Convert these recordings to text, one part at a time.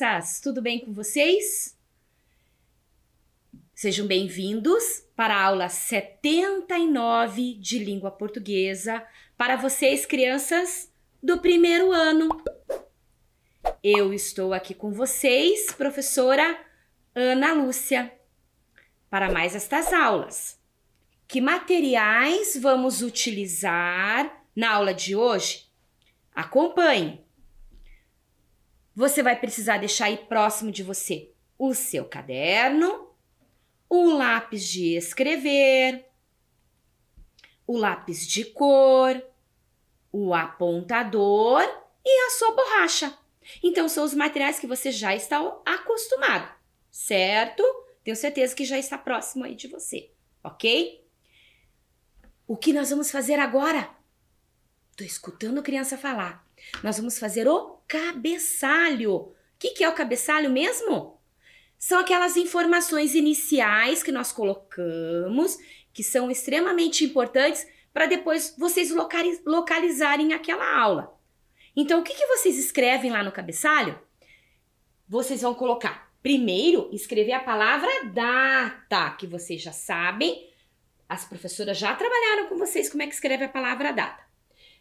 crianças! Tudo bem com vocês? Sejam bem-vindos para a aula 79 de língua portuguesa para vocês, crianças do primeiro ano. Eu estou aqui com vocês, professora Ana Lúcia, para mais estas aulas. Que materiais vamos utilizar na aula de hoje? Acompanhe. Você vai precisar deixar aí próximo de você o seu caderno, o lápis de escrever, o lápis de cor, o apontador e a sua borracha. Então, são os materiais que você já está acostumado, certo? Tenho certeza que já está próximo aí de você, ok? O que nós vamos fazer agora? Tô escutando criança falar. Nós vamos fazer o cabeçalho. O que é o cabeçalho mesmo? São aquelas informações iniciais que nós colocamos, que são extremamente importantes para depois vocês localizarem aquela aula. Então, o que vocês escrevem lá no cabeçalho? Vocês vão colocar, primeiro, escrever a palavra data, que vocês já sabem. As professoras já trabalharam com vocês como é que escreve a palavra data.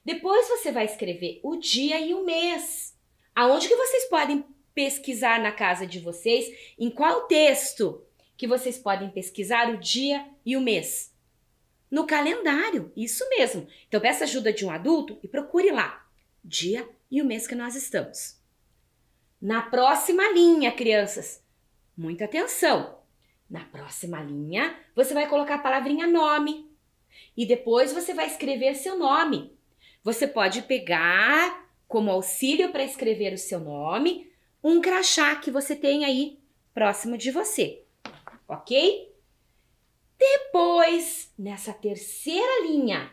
Depois você vai escrever o dia e o mês. Aonde que vocês podem pesquisar na casa de vocês? Em qual texto que vocês podem pesquisar o dia e o mês? No calendário, isso mesmo. Então peça ajuda de um adulto e procure lá, dia e o mês que nós estamos. Na próxima linha, crianças, muita atenção. Na próxima linha, você vai colocar a palavrinha nome. E depois você vai escrever seu nome. Você pode pegar como auxílio para escrever o seu nome um crachá que você tem aí próximo de você, ok? Depois, nessa terceira linha,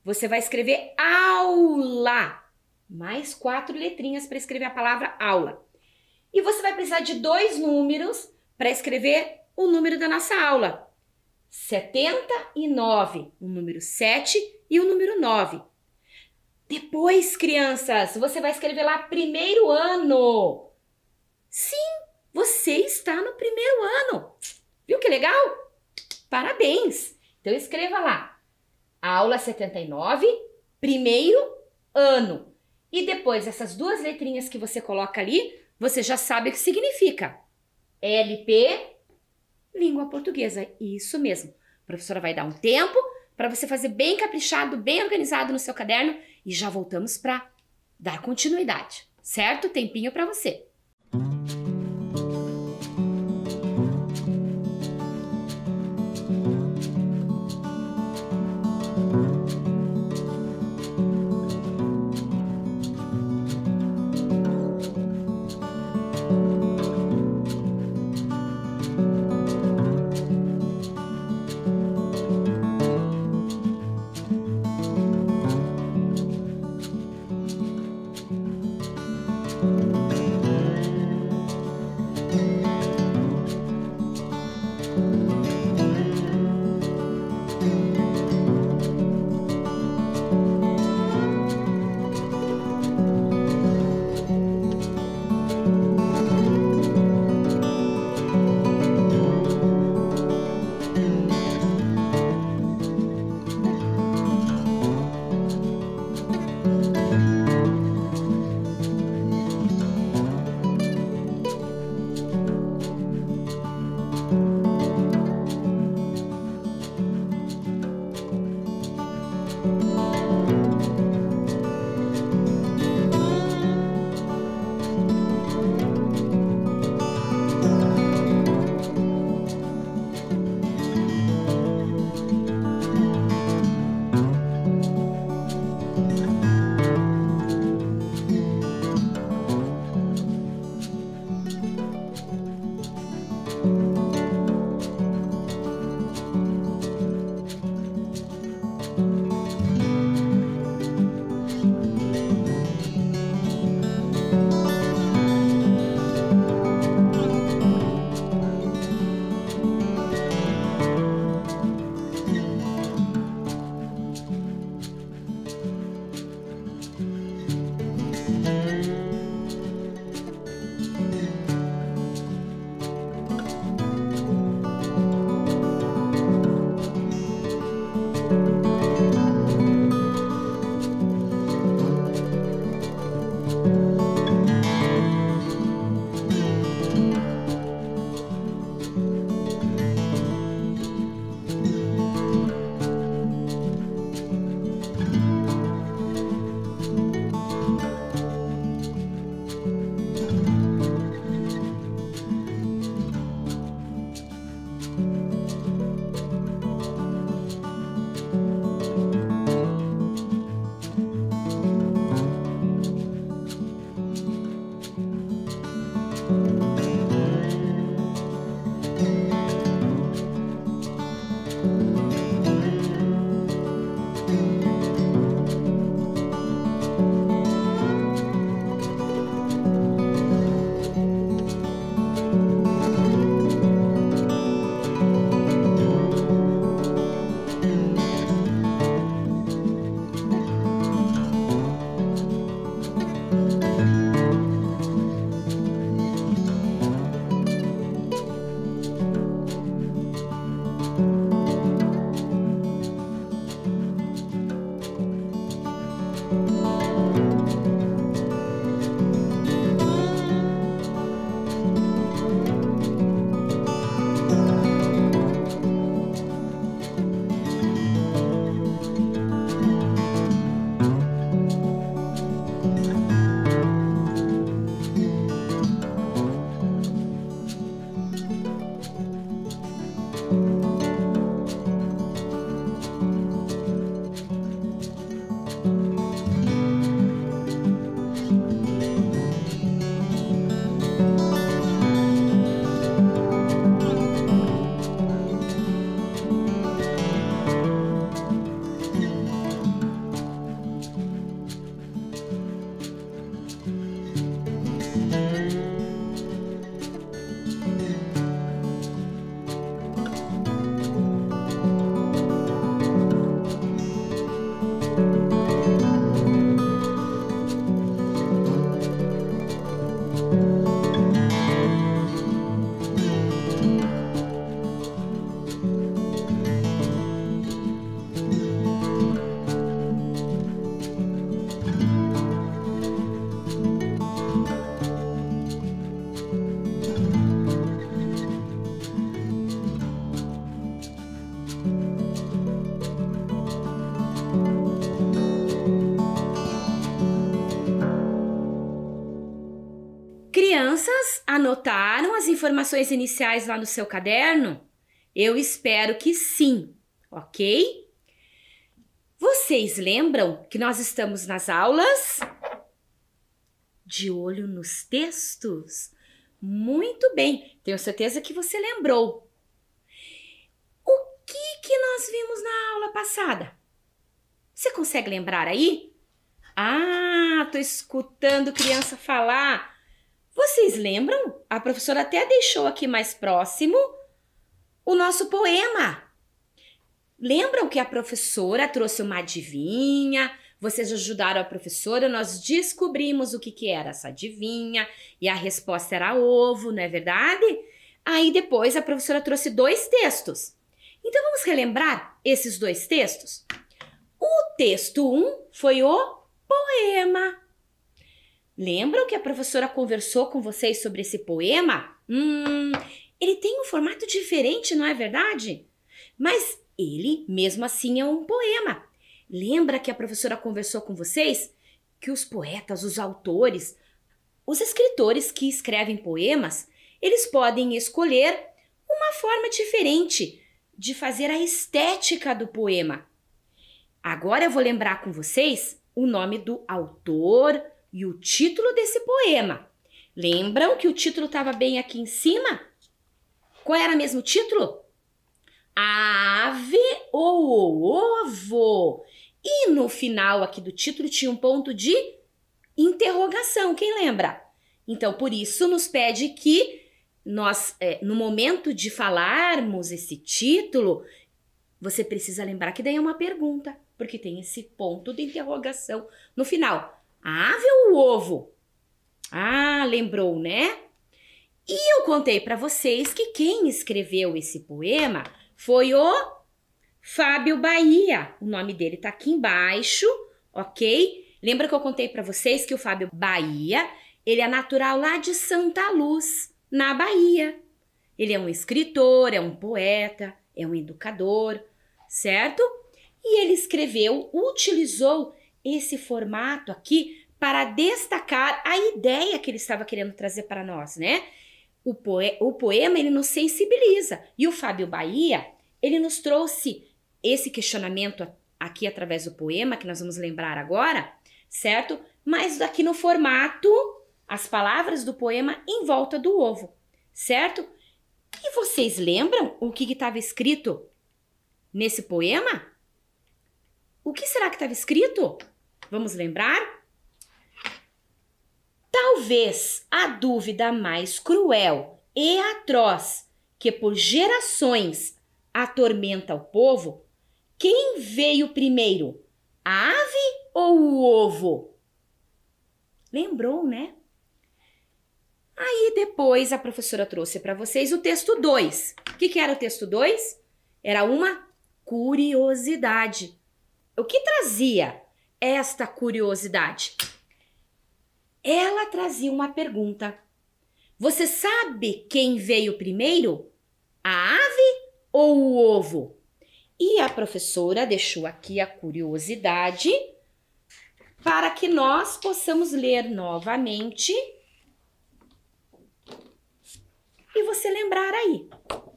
você vai escrever aula, mais 4 letrinhas para escrever a palavra aula. E você vai precisar de 2 números para escrever o número da nossa aula. 79, o número 7 e o número 9. Depois, crianças, você vai escrever lá primeiro ano. Sim, você está no primeiro ano. Viu que legal? Parabéns! Então escreva lá, aula 79, primeiro ano. E depois, essas 2 letrinhas que você coloca ali, você já sabe o que significa. LP, língua portuguesa. Isso mesmo. A professora vai dar um tempo para você fazer bem caprichado, bem organizado no seu caderno e já voltamos para dar continuidade, certo? Tempinho para você. Crianças, anotaram as informações iniciais lá no seu caderno? Eu espero que sim, ok? Vocês lembram que nós estamos nas aulas? De olho nos textos? Muito bem, tenho certeza que você lembrou. O que nós vimos na aula passada? Você consegue lembrar aí? Ah, tô escutando criança falar. Vocês lembram? A professora até deixou aqui mais próximo o nosso poema. Lembram que a professora trouxe uma adivinha? Vocês ajudaram a professora, nós descobrimos o que era essa adivinha e a resposta era ovo, não é verdade? Aí depois a professora trouxe 2 textos. Então vamos relembrar esses 2 textos? O texto 1 foi o poema. Lembram que a professora conversou com vocês sobre esse poema? Ele tem um formato diferente, não é verdade? Mas ele, mesmo assim, é um poema. Lembra que a professora conversou com vocês que os poetas, os autores, os escritores que escrevem poemas, eles podem escolher uma forma diferente de fazer a estética do poema. Agora eu vou lembrar com vocês o nome do autor e o título desse poema. Lembram que o título estava bem aqui em cima? Qual era mesmo o título? A ave ou o ovo. E no final aqui do título tinha um ponto de interrogação. Quem lembra? Então, por isso nos pede que nós, no momento de falarmos esse título, você precisa lembrar que daí é uma pergunta, porque tem esse ponto de interrogação no final. A ave ou o ovo? Ah, lembrou, né? E eu contei para vocês que quem escreveu esse poema foi o Fábio Bahia. O nome dele tá aqui embaixo, ok? Lembra que eu contei para vocês que o Fábio Bahia, ele é natural lá de Santa Luz, na Bahia. Ele é um escritor, é um poeta, é um educador, certo? E ele utilizou esse formato aqui para destacar a ideia que ele estava querendo trazer para nós, né? O poema, ele nos sensibiliza. E o Fábio Bahia, ele nos trouxe esse questionamento aqui através do poema, que nós vamos lembrar agora, certo? Mas aqui no formato, as palavras do poema em volta do ovo, certo? E vocês lembram o que estava escrito nesse poema? O que será que estava escrito? Vamos lembrar? Talvez a dúvida mais cruel e atroz que por gerações atormenta o povo, quem veio primeiro, a ave ou o ovo? Lembrou, né? Aí depois a professora trouxe para vocês o texto 2. O que era o texto 2? Era uma curiosidade. O que trazia esta curiosidade? Ela trazia uma pergunta. Você sabe quem veio primeiro? A ave ou o ovo? E a professora deixou aqui a curiosidade para que nós possamos ler novamente e você lembrar aí,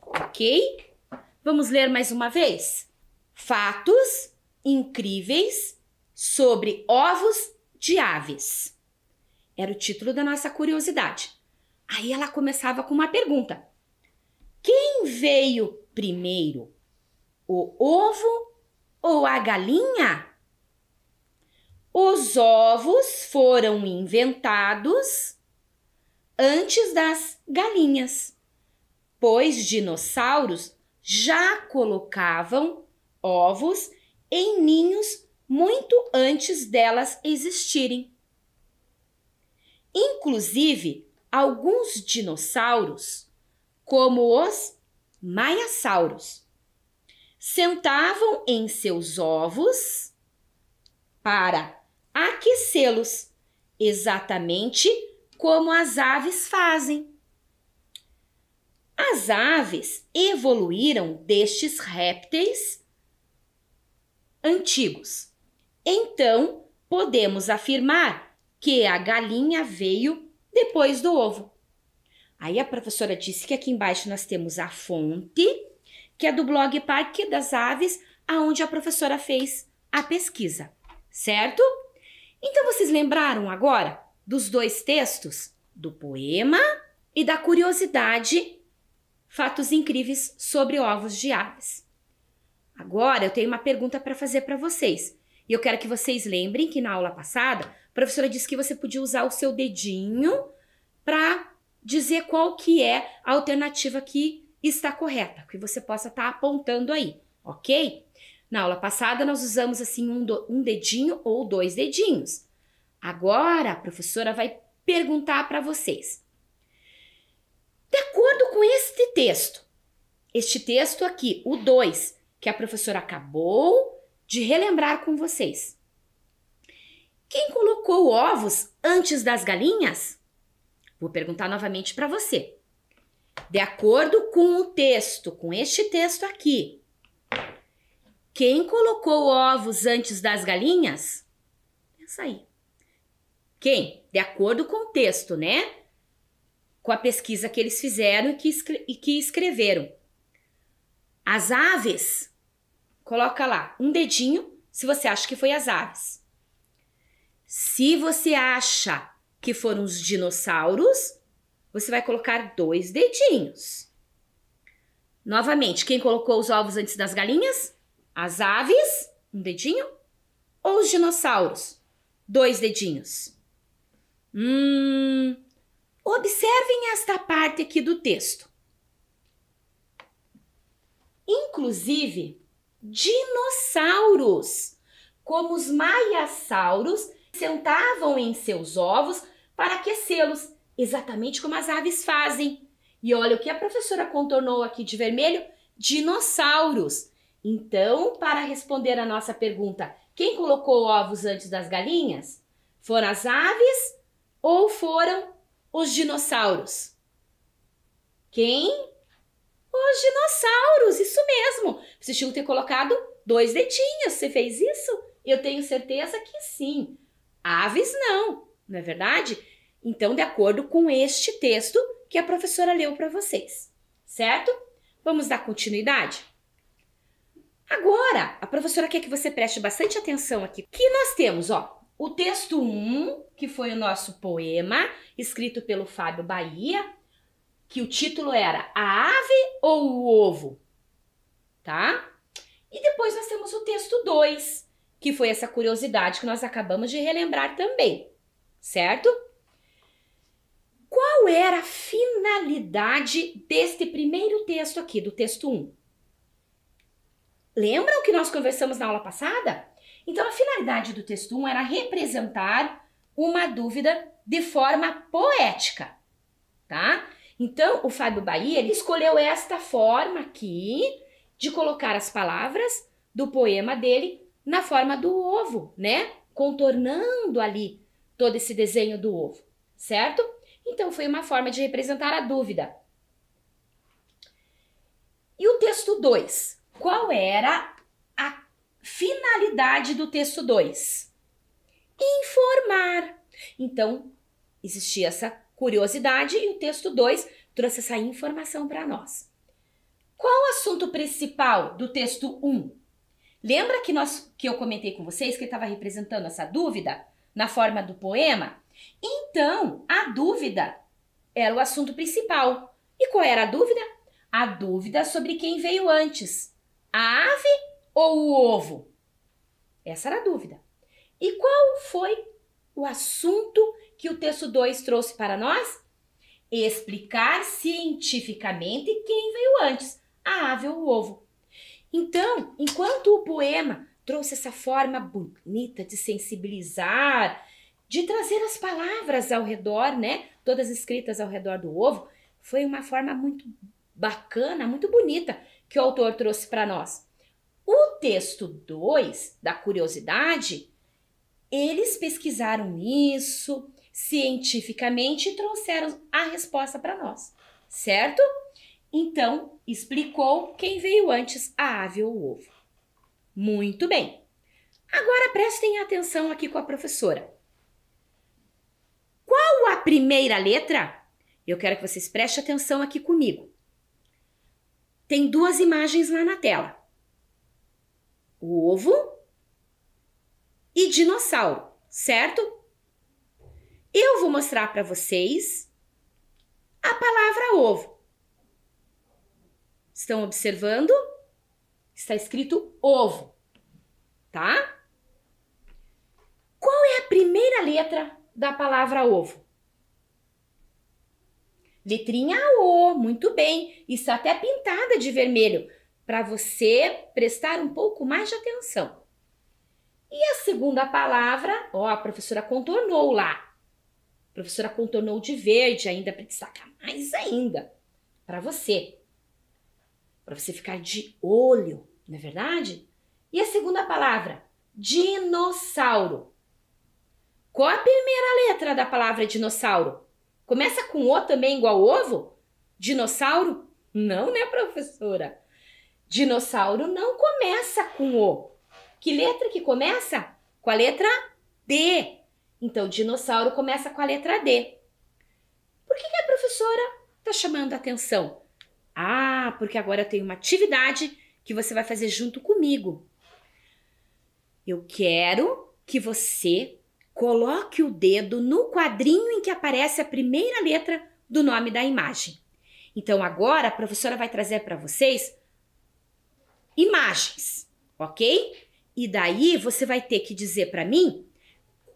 ok? Vamos ler mais uma vez? Fatos incríveis sobre ovos de aves. Era o título da nossa curiosidade. Aí ela começava com uma pergunta. Quem veio primeiro? O ovo ou a galinha? Os ovos foram inventados antes das galinhas, pois dinossauros já colocavam ovos em ninhos muito antes delas existirem. Inclusive, alguns dinossauros, como os maiassauros, sentavam em seus ovos para aquecê-los, exatamente como as aves fazem. As aves evoluíram destes répteis antigos. Então, podemos afirmar que a galinha veio depois do ovo. Aí a professora disse que aqui embaixo nós temos a fonte, que é do blog Parque das Aves, aonde a professora fez a pesquisa, certo? Então vocês lembraram agora dos dois textos, do poema e da curiosidade, fatos incríveis sobre ovos de aves. Agora eu tenho uma pergunta para fazer para vocês. E eu quero que vocês lembrem que na aula passada, a professora disse que você podia usar o seu dedinho para dizer qual que é a alternativa que está correta, que você possa estar apontando aí, ok? Na aula passada nós usamos assim um dedinho ou dois dedinhos. Agora a professora vai perguntar para vocês. De acordo com este texto aqui, o 2, que a professora acabou de relembrar com vocês. Quem colocou ovos antes das galinhas? Vou perguntar novamente para você. De acordo com o texto, com este texto aqui, quem colocou ovos antes das galinhas? Pensa aí. Quem? De acordo com o texto, né? Com a pesquisa que eles fizeram e que escreveram. As aves, coloca lá um dedinho se você acha que foi as aves. Se você acha que foram os dinossauros, você vai colocar 2 dedinhos. Novamente, quem colocou os ovos antes das galinhas? As aves, um dedinho. Ou os dinossauros? 2 dedinhos. Observem esta parte aqui do texto. Inclusive, dinossauros, como os maiassauros, sentavam em seus ovos para aquecê-los, exatamente como as aves fazem. E olha o que a professora contornou aqui de vermelho, dinossauros. Então, para responder a nossa pergunta, quem colocou ovos antes das galinhas? Foram as aves ou foram os dinossauros? Quem? Os dinossauros, isso mesmo. Vocês tinham que ter colocado 2 dedinhos. Você fez isso? Eu tenho certeza que sim. Aves não, não é verdade? Então, de acordo com este texto que a professora leu para vocês, certo? Vamos dar continuidade? Agora, a professora quer que você preste bastante atenção aqui. Que nós temos, ó, o texto 1, que foi o nosso poema, escrito pelo Fábio Bahia, que o título era A Ave ou o Ovo? Tá? E depois nós temos o texto 2, que foi essa curiosidade que nós acabamos de relembrar também, certo? Qual era a finalidade deste primeiro texto aqui, do texto 1? Lembram que nós conversamos na aula passada? Então, a finalidade do texto 1 era representar uma dúvida de forma poética, tá? Então, o Fábio Bahia ele escolheu esta forma aqui de colocar as palavras do poema dele na forma do ovo, né? Contornando ali todo esse desenho do ovo, certo? Então, foi uma forma de representar a dúvida. E o texto 2? Qual era a finalidade do texto 2? Informar. Então, existia essa curiosidade e o texto 2 trouxe essa informação para nós. Qual o assunto principal do texto 1? Lembra que eu comentei com vocês que ele estava representando essa dúvida na forma do poema? Então, a dúvida era o assunto principal. E qual era a dúvida? A dúvida sobre quem veio antes. A ave ou o ovo? Essa era a dúvida. E qual foi o assunto que o texto 2 trouxe para nós? Explicar cientificamente quem veio antes, a ave ou o ovo. Então, enquanto o poema trouxe essa forma bonita de sensibilizar, de trazer as palavras ao redor, né? Todas escritas ao redor do ovo, foi uma forma muito bacana, muito bonita que o autor trouxe para nós. O texto 2, da curiosidade, eles pesquisaram isso cientificamente e trouxeram a resposta para nós, certo? Então, explicou quem veio antes, a ave ou o ovo. Muito bem. Agora prestem atenção aqui com a professora. Qual a primeira letra? Eu quero que vocês prestem atenção aqui comigo. Tem 2 imagens lá na tela. O ovo e dinossauro, certo? Eu vou mostrar para vocês a palavra ovo. Estão observando? Está escrito ovo, tá? Qual é a primeira letra da palavra ovo? Letrinha O, muito bem. Está até pintada de vermelho, para você prestar um pouco mais de atenção. E a segunda palavra, ó, a professora contornou lá. A professora contornou de verde ainda, para destacar mais ainda, para você ficar de olho, não é verdade? E a segunda palavra, dinossauro. Qual a primeira letra da palavra dinossauro? Começa com O também, igual ovo? Dinossauro? Não, né, professora? Dinossauro não começa com O. Que letra que começa? Com a letra D. Então, dinossauro começa com a letra D. Por que a professora está chamando a atenção? Ah, porque agora eu tenho uma atividade que você vai fazer junto comigo. Eu quero que você coloque o dedo no quadrinho em que aparece a primeira letra do nome da imagem. Então, agora a professora vai trazer para vocês imagens, ok? E daí você vai ter que dizer para mim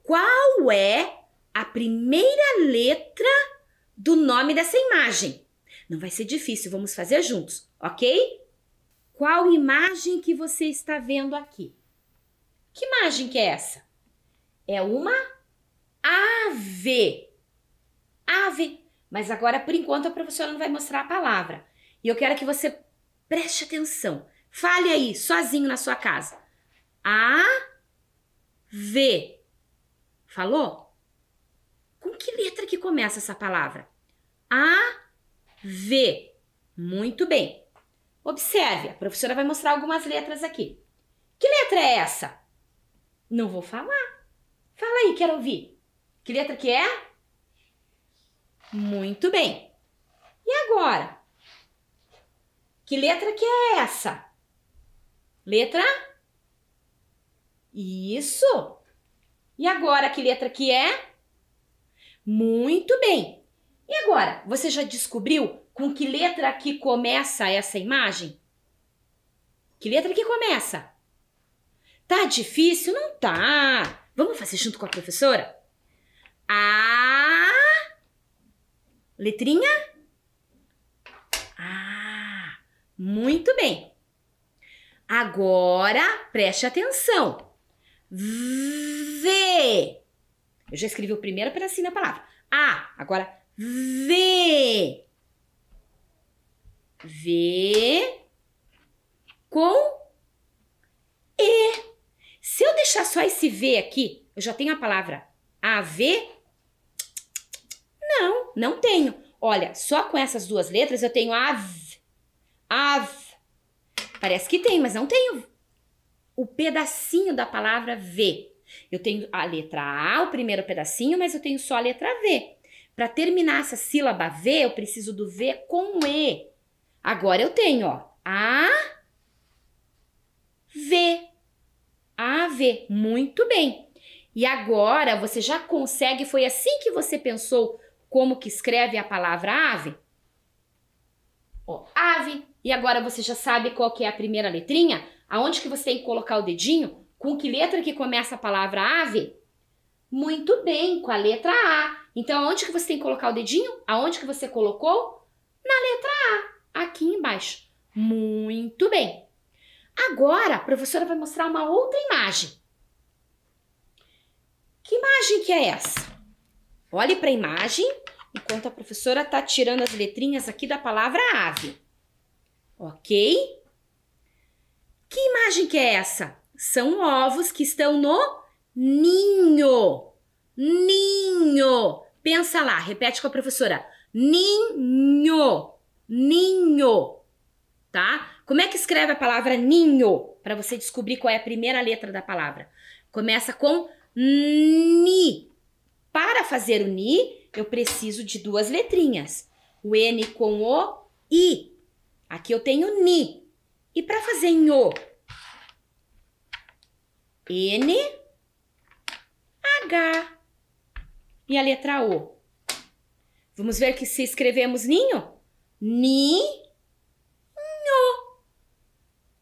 qual é a primeira letra do nome dessa imagem. Não vai ser difícil, vamos fazer juntos, ok? Qual imagem que você está vendo aqui? Que imagem que é essa? É uma ave. Ave. Mas agora, por enquanto, a professora não vai mostrar a palavra. E eu quero que você preste atenção. Fale aí, sozinho na sua casa. A, V. Falou? Com que letra que começa essa palavra? A, V. Muito bem. Observe, a professora vai mostrar algumas letras aqui. Que letra é essa? Não vou falar. Fala aí, quero ouvir. Que letra que é? Muito bem. E agora? Que letra que é essa? Letra? Isso. E agora, que letra que é? Muito bem. E agora, você já descobriu com que letra que começa essa imagem? Que letra que começa? Tá difícil? Não tá. Vamos fazer junto com a professora? A. Letrinha? Ah, muito bem. Agora, preste atenção. V. Eu já escrevi o primeiro pedacinho da palavra. A. Agora, V. V com E. Se eu deixar só esse V aqui, eu já tenho a palavra AV? Não, não tenho. Olha, só com essas duas letras eu tenho AV. AV. Parece que tem, mas não tenho o pedacinho da palavra V. Eu tenho a letra A, o primeiro pedacinho, mas eu tenho só a letra V. Para terminar essa sílaba V, eu preciso do V com E. Agora eu tenho, ó, A, V. AV. Muito bem. E agora você já consegue, foi assim que você pensou como que escreve a palavra ave? Ó, ave. E agora você já sabe qual que é a primeira letrinha? Aonde que você tem que colocar o dedinho? Com que letra que começa a palavra ave? Muito bem, com a letra A. Então, aonde que você tem que colocar o dedinho? Aonde que você colocou? Na letra A, aqui embaixo. Muito bem. Agora, a professora vai mostrar uma outra imagem. Que imagem que é essa? Olhe para a imagem, enquanto a professora está tirando as letrinhas aqui da palavra ave. Ok? Que imagem que é essa? São ovos que estão no ninho. Ninho. Pensa lá, repete com a professora. Ninho. Ninho. Tá? Como é que escreve a palavra ninho? Para você descobrir qual é a primeira letra da palavra. Começa com ni. Para fazer o ni, eu preciso de duas letrinhas. O N com o I. Aqui eu tenho ni. E para fazer nho? N, H. E a letra O. Vamos ver que se escrevemos ninho? Ni, nho.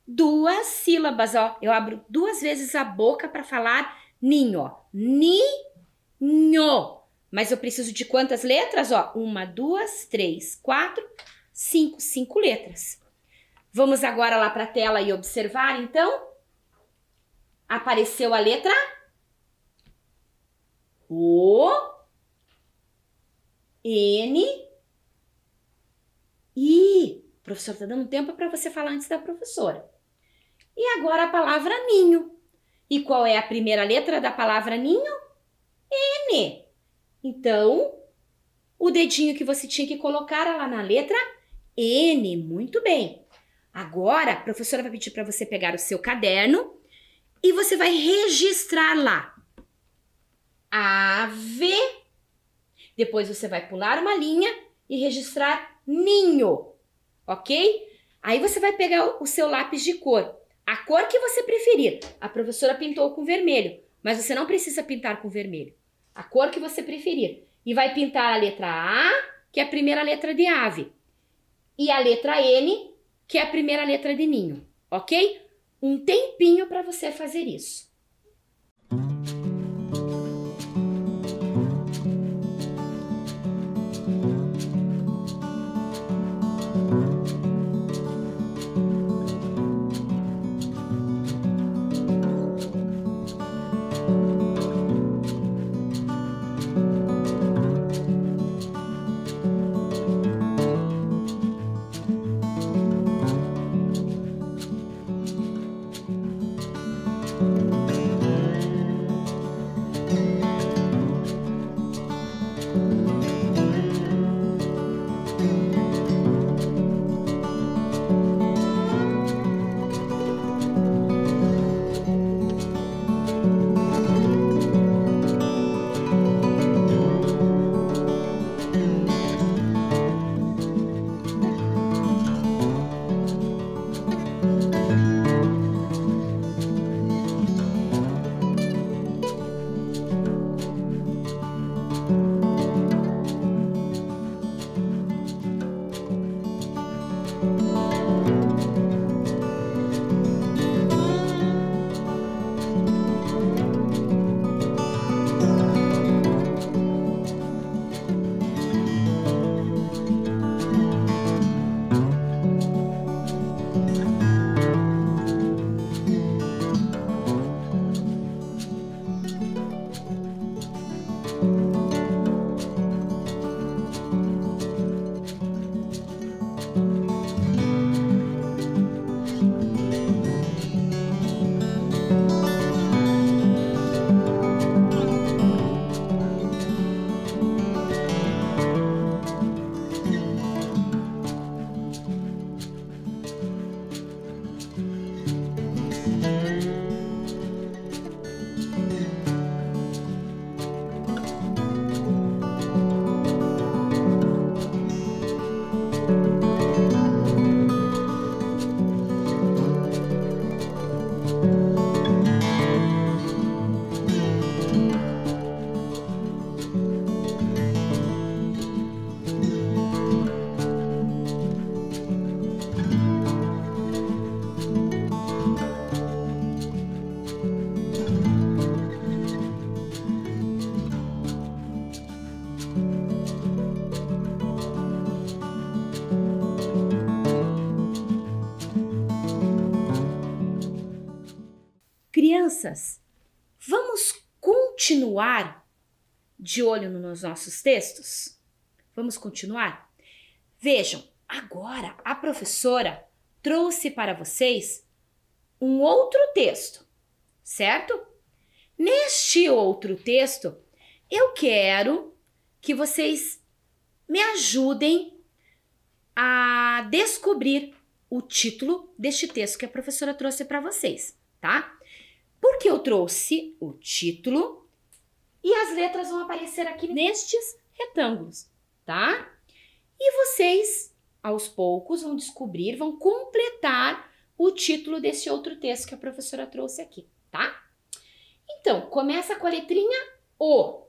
Duas sílabas, ó. Eu abro duas vezes a boca para falar ninho, ó. Ni, nho. Mas eu preciso de quantas letras, ó? 1, 2, 3, 4, 5. 5 letras. Vamos agora lá para a tela e observar, então. Apareceu a letra O, N, I. O professor está dando tempo para você falar antes da professora. E agora a palavra ninho. E qual é a primeira letra da palavra ninho? N. Então, o dedinho que você tinha que colocar lá na letra N. Muito bem. Agora, a professora vai pedir para você pegar o seu caderno e você vai registrar lá. Ave. Depois você vai pular uma linha e registrar ninho. Ok? Aí você vai pegar o seu lápis de cor. A cor que você preferir. A professora pintou com vermelho, mas você não precisa pintar com vermelho. A cor que você preferir. E vai pintar a letra A, que é a primeira letra de ave. E a letra N, que é a primeira letra de ninho. Ok? Um tempinho para você fazer isso. Crianças, vamos continuar de olho nos nossos textos? Vamos continuar? Vejam, agora a professora trouxe para vocês um outro texto, certo? Neste outro texto, eu quero que vocês me ajudem a descobrir o título deste texto que a professora trouxe para vocês, tá? Porque eu trouxe o título e as letras vão aparecer aqui nestes retângulos, tá? E vocês, aos poucos, vão descobrir, vão completar o título desse outro texto que a professora trouxe aqui, tá? Então, começa com a letrinha O.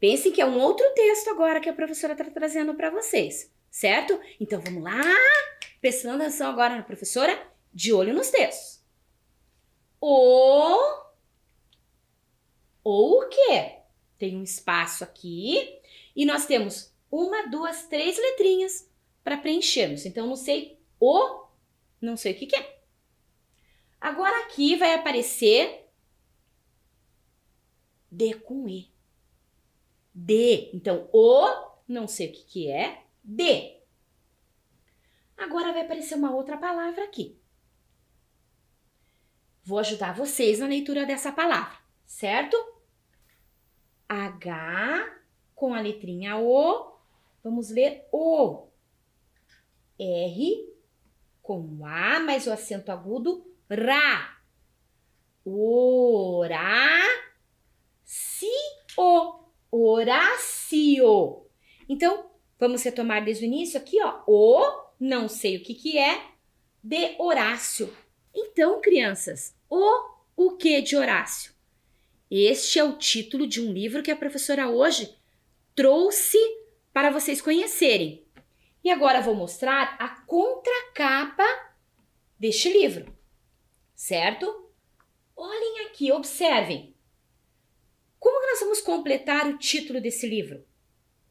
Pensem que é um outro texto agora que a professora está trazendo para vocês, certo? Então, vamos lá, prestando atenção agora na professora, de olho nos textos. O quê? Tem um espaço aqui e nós temos 1, 2, 3 letrinhas para preenchermos. Então, não sei o que é. Agora aqui vai aparecer D com E. D. Então, não sei o que é, D. Agora vai aparecer uma outra palavra aqui. Vou ajudar vocês na leitura dessa palavra, certo? H com a letrinha O, vamos ler O. R com A, mais o acento agudo, Rá. Horácio. Então, vamos retomar desde o início aqui, ó. Não sei o que é, de Horácio. Então, crianças, o que de Horácio? Este é o título de um livro que a professora hoje trouxe para vocês conhecerem. E agora vou mostrar a contracapa deste livro, certo? Olhem aqui, observem. Como que nós vamos completar o título desse livro?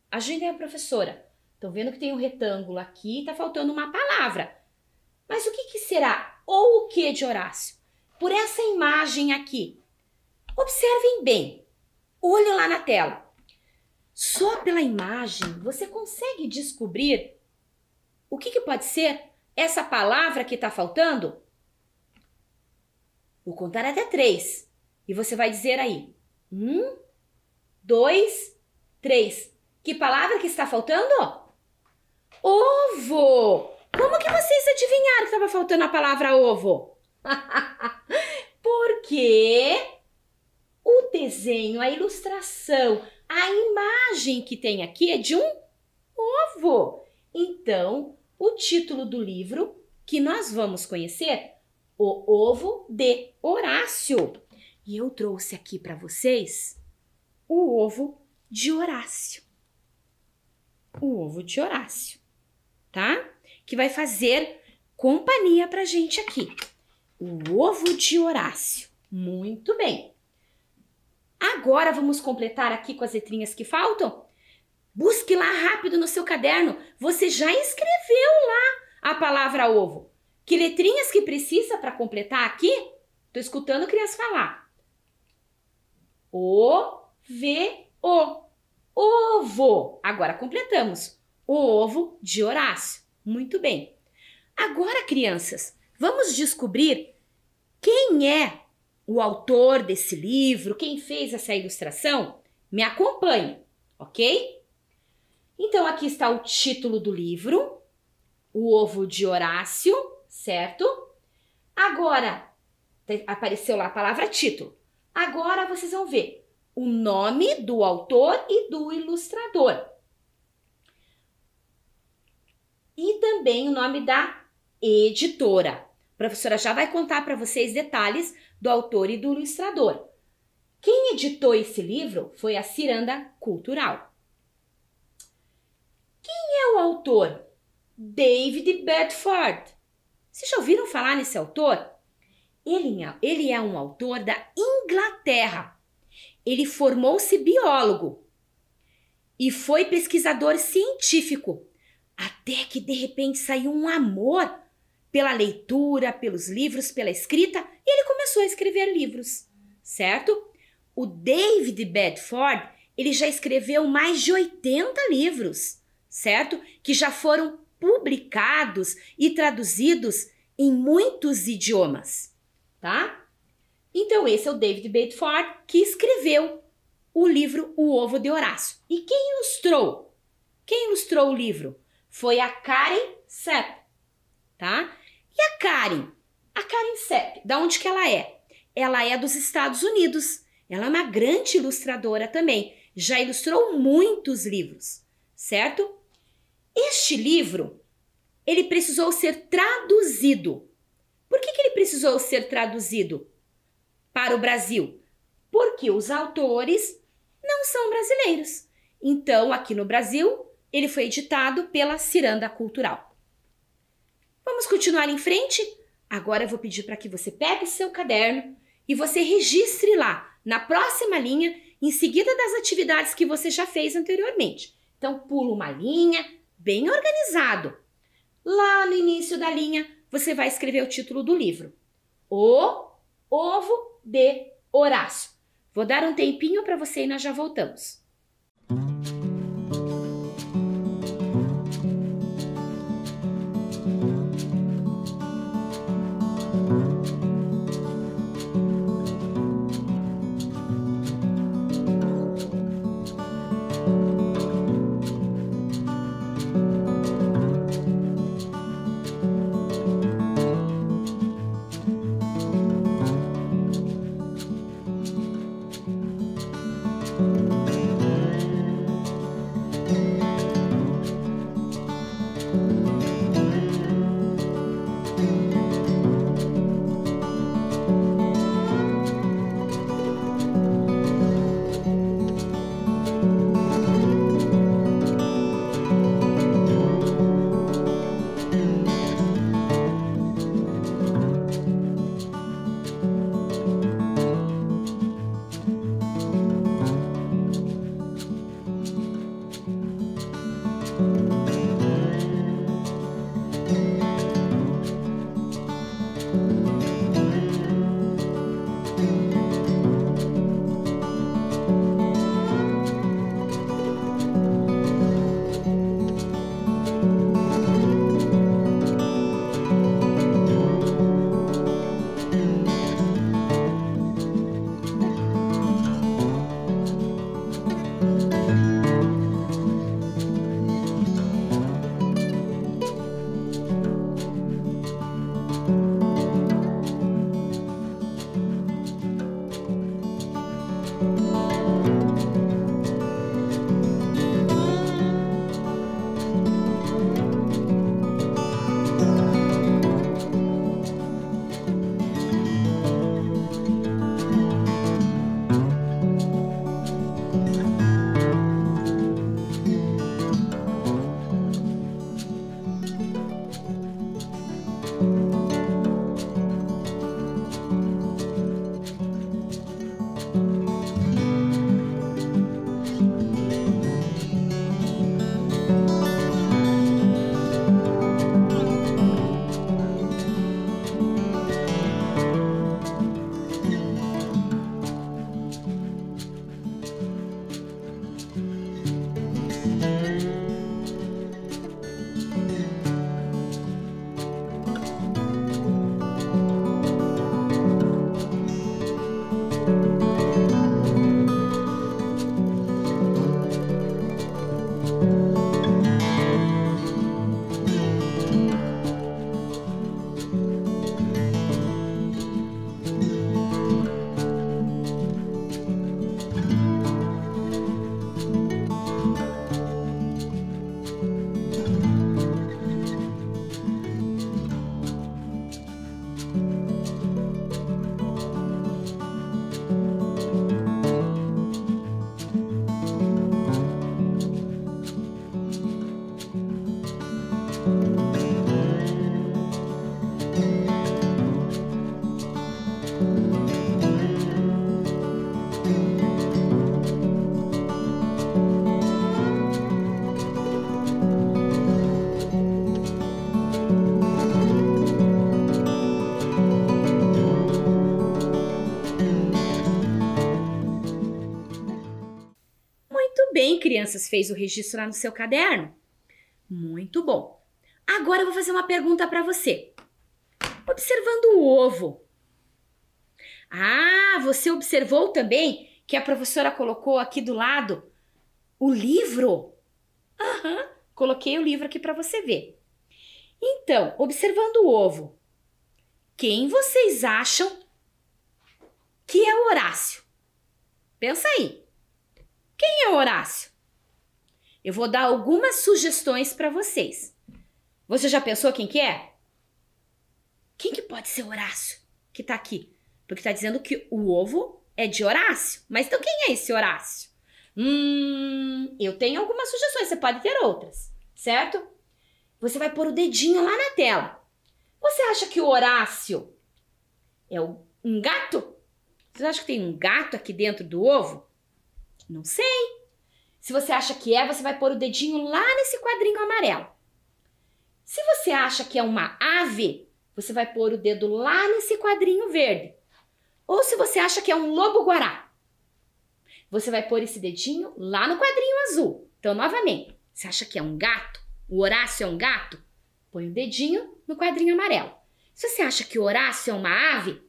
Ajudem a professora. Estão vendo que tem um retângulo aqui e está faltando uma palavra. Mas o que será o que de Horácio? Por essa imagem aqui. Observem bem. Olhem lá na tela. Só pela imagem você consegue descobrir o que pode ser essa palavra que está faltando? Vou contar até 3. E você vai dizer aí. 1, 2, 3. Que palavra que está faltando? Ovo! Como que vocês adivinharam que estava faltando a palavra ovo? Porque o desenho, a ilustração, a imagem que tem aqui é de um ovo. Então, o título do livro que nós vamos conhecer, O Ovo de Horácio. E eu trouxe aqui para vocês o ovo de Horácio. O ovo de Horácio, tá? Que vai fazer companhia pra gente aqui. O ovo de Horácio. Muito bem. Agora vamos completar aqui com as letrinhas que faltam? Busque lá rápido no seu caderno. Você já escreveu lá a palavra ovo. Que letrinhas que precisa para completar aqui? Tô escutando criança falar. O-V-O. Ovo. Agora completamos. O ovo de Horácio. Muito bem. Agora, crianças, vamos descobrir quem é o autor desse livro, quem fez essa ilustração. Me acompanhe, ok? Então, aqui está o título do livro, O Ovo de Horácio, certo? Agora, apareceu lá a palavra título. Agora vocês vão ver o nome do autor e do ilustrador. E também o nome da editora. A professora já vai contar para vocês detalhes do autor e do ilustrador. Quem editou esse livro foi a Ciranda Cultural. Quem é o autor? David Bedford. Vocês já ouviram falar nesse autor? Ele é um autor da Inglaterra. Ele formou-se biólogo e foi pesquisador científico, até que de repente saiu um amor pela leitura, pelos livros, pela escrita, e ele começou a escrever livros, certo? O David Bedford, ele já escreveu mais de 80 livros, certo? Que já foram publicados e traduzidos em muitos idiomas, tá? Então, esse é o David Bedford que escreveu o livro O Ovo de Horácio. E quem ilustrou? Quem ilustrou o livro? Foi a Karen Sepp, tá? E a Karen Sepp, da onde que ela é? Ela é dos Estados Unidos. Ela é uma grande ilustradora também. Já ilustrou muitos livros, certo? Este livro, ele precisou ser traduzido. Por que ele precisou ser traduzido para o Brasil? Porque os autores não são brasileiros. Então, aqui no Brasil, ele foi editado pela Ciranda Cultural. Vamos continuar em frente? Agora eu vou pedir para que você pegue seu caderno e você registre lá, na próxima linha, em seguida das atividades que você já fez anteriormente. Então, pula uma linha, bem organizado. Lá no início da linha, você vai escrever o título do livro. O Ovo de Horácio. Vou dar um tempinho para você e nós já voltamos. bem, crianças, fez o registro lá no seu caderno? Muito bom. Agora eu vou fazer uma pergunta para você. Observando o ovo. Ah, você observou também que a professora colocou aqui do lado o livro? Aham, coloquei o livro aqui para você ver. Então, observando o ovo, quem vocês acham que é o Horácio? Pensa aí. Quem é o Horácio? Eu vou dar algumas sugestões para vocês. Você já pensou quem que é? Quem que pode ser Horácio que tá aqui? Porque tá dizendo que o ovo é de Horácio. Mas então quem é esse Horácio? Eu tenho algumas sugestões, você pode ter outras, certo? Você vai pôr o dedinho lá na tela. Você acha que o Horácio é um gato? Você acha que tem um gato aqui dentro do ovo? Não sei. Se você acha que é, você vai pôr o dedinho lá nesse quadrinho amarelo. Se você acha que é uma ave, você vai pôr o dedo lá nesse quadrinho verde. Ou se você acha que é um lobo-guará, você vai pôr esse dedinho lá no quadrinho azul. Então, novamente, você acha que é um gato? O Horácio é um gato? Põe o dedinho no quadrinho amarelo. Se você acha que o Horácio é uma ave,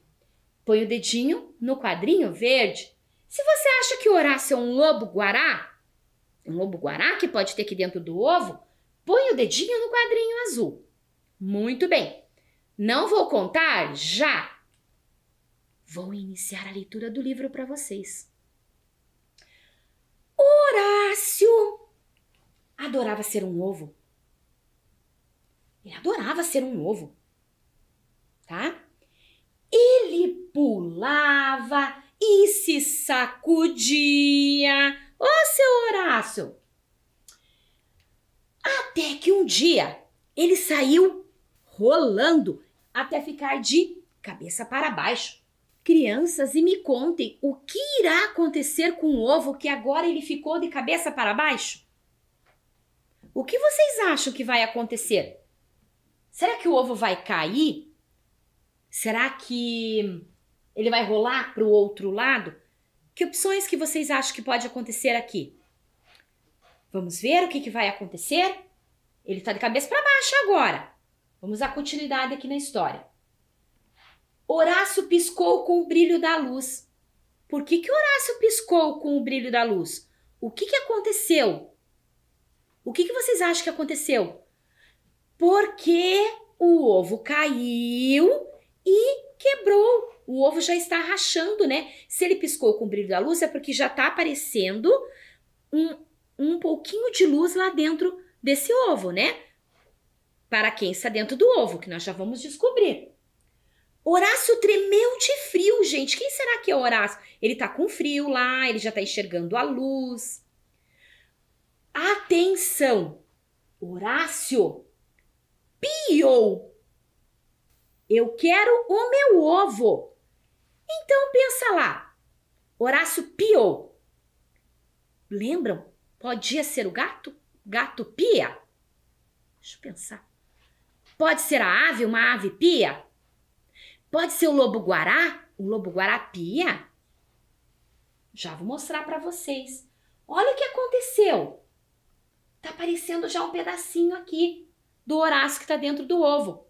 põe o dedinho no quadrinho verde. Se você acha que o Horácio é um lobo-guará que pode ter aqui dentro do ovo, põe o dedinho no quadrinho azul. Muito bem. Não vou contar já. Vou iniciar a leitura do livro para vocês. Horácio adorava ser um ovo. Ele adorava ser um ovo, tá? Ele pulava e se sacudia. Ô, seu Horácio! Até que um dia ele saiu rolando até ficar de cabeça para baixo. Crianças, e me contem o que irá acontecer com o ovo que agora ele ficou de cabeça para baixo? O que vocês acham que vai acontecer? Será que o ovo vai cair? Será que ele vai rolar para o outro lado? Que opções que vocês acham que pode acontecer aqui? Vamos ver o que vai acontecer? Ele está de cabeça para baixo agora. Vamos dar continuidade aqui na história. Horácio piscou com o brilho da luz. Por que Horácio piscou com o brilho da luz? O que aconteceu? O que vocês acham que aconteceu? Porque o ovo caiu e quebrou. O ovo já está rachando, né? Se ele piscou com o brilho da luz é porque já está aparecendo um pouquinho de luz lá dentro desse ovo, né? Para quem está dentro do ovo, que nós já vamos descobrir. Horácio tremeu de frio, gente. Quem será que é Horácio? Ele tá com frio lá, ele já tá enxergando a luz. Atenção! Horácio piou. Eu quero o meu ovo. Então pensa lá. Horácio piou. Lembram? Podia ser o gato? Gato pia? Deixa eu pensar. Pode ser a ave, uma ave pia? Pode ser o lobo-guará? O lobo-guará pia? Já vou mostrar para vocês. Olha o que aconteceu. Tá aparecendo já um pedacinho aqui do Horácio que está dentro do ovo.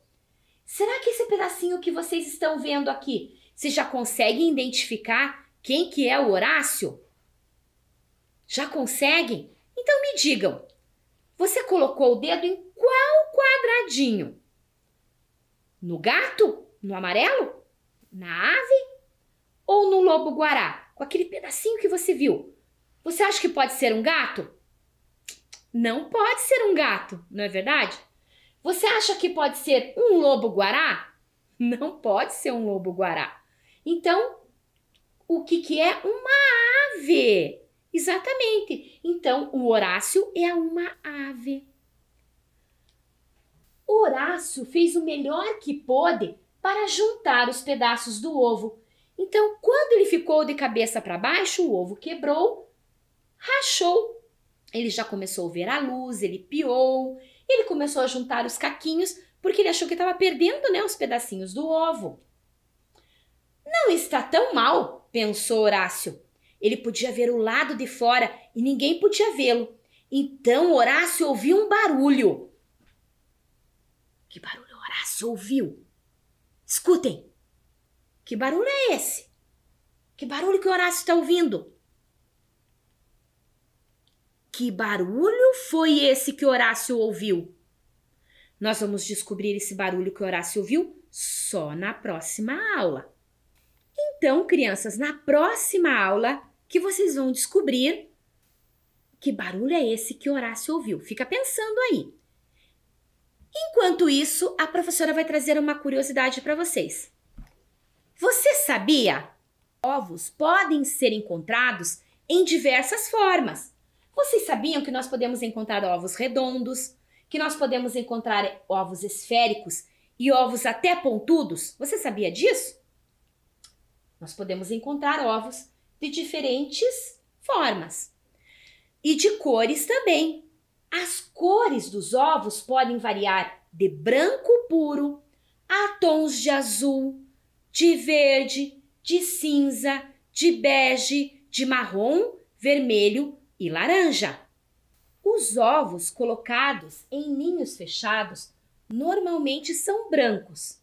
Será que esse pedacinho que vocês estão vendo aqui, vocês já conseguem identificar quem que é o Horácio? Já conseguem? Então me digam, você colocou o dedo em qual quadradinho? No gato? No amarelo? Na ave? Ou no lobo-guará? Com aquele pedacinho que você viu. Você acha que pode ser um gato? Não pode ser um gato, não é verdade? Você acha que pode ser um lobo-guará? Não pode ser um lobo-guará. Então, o que é uma ave? Exatamente. Então, o Horácio é uma ave. Horácio fez o melhor que pôde para juntar os pedaços do ovo. Então, quando ele ficou de cabeça para baixo, o ovo quebrou, rachou. Ele já começou a ver a luz, ele piou, ele começou a juntar os caquinhos, porque ele achou que estava perdendo, né, os pedacinhos do ovo. Não está tão mal, pensou Horácio. ele podia ver o lado de fora e ninguém podia vê-lo. Então Horácio ouviu um barulho. Que barulho Horácio ouviu? Escutem! Que barulho é esse? Que barulho que Horácio está ouvindo? Que barulho foi esse que Horácio ouviu? Nós vamos descobrir esse barulho que Horácio ouviu só na próxima aula. Então, crianças, na próxima aula que vocês vão descobrir que barulho é esse que Horácio ouviu. Fica pensando aí. Enquanto isso, a professora vai trazer uma curiosidade para vocês. Você sabia? Ovos podem ser encontrados em diversas formas. Vocês sabiam que nós podemos encontrar ovos redondos, que nós podemos encontrar ovos esféricos e ovos até pontudos? Você sabia disso? Nós podemos encontrar ovos de diferentes formas e de cores também. As cores dos ovos podem variar de branco puro a tons de azul, de verde, de cinza, de bege, de marrom, vermelho e laranja. Os ovos colocados em ninhos fechados normalmente são brancos,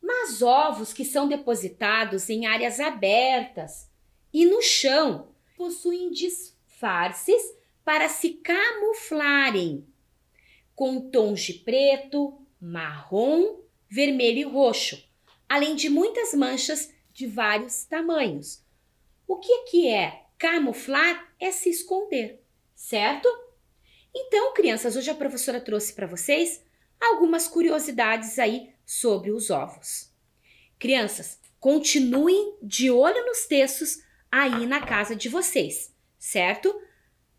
mas ovos que são depositados em áreas abertas e no chão possuem disfarces para se camuflarem, com tons de preto, marrom, vermelho e roxo, além de muitas manchas de vários tamanhos. O que é camuflar? É se esconder, certo? Então, crianças, hoje a professora trouxe para vocês algumas curiosidades aí sobre os ovos. Crianças, continuem de olho nos textos aí na casa de vocês, certo?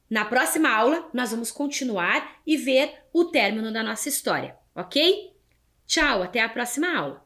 Na próxima aula, nós vamos continuar e ver o término da nossa história, ok? Tchau, até a próxima aula!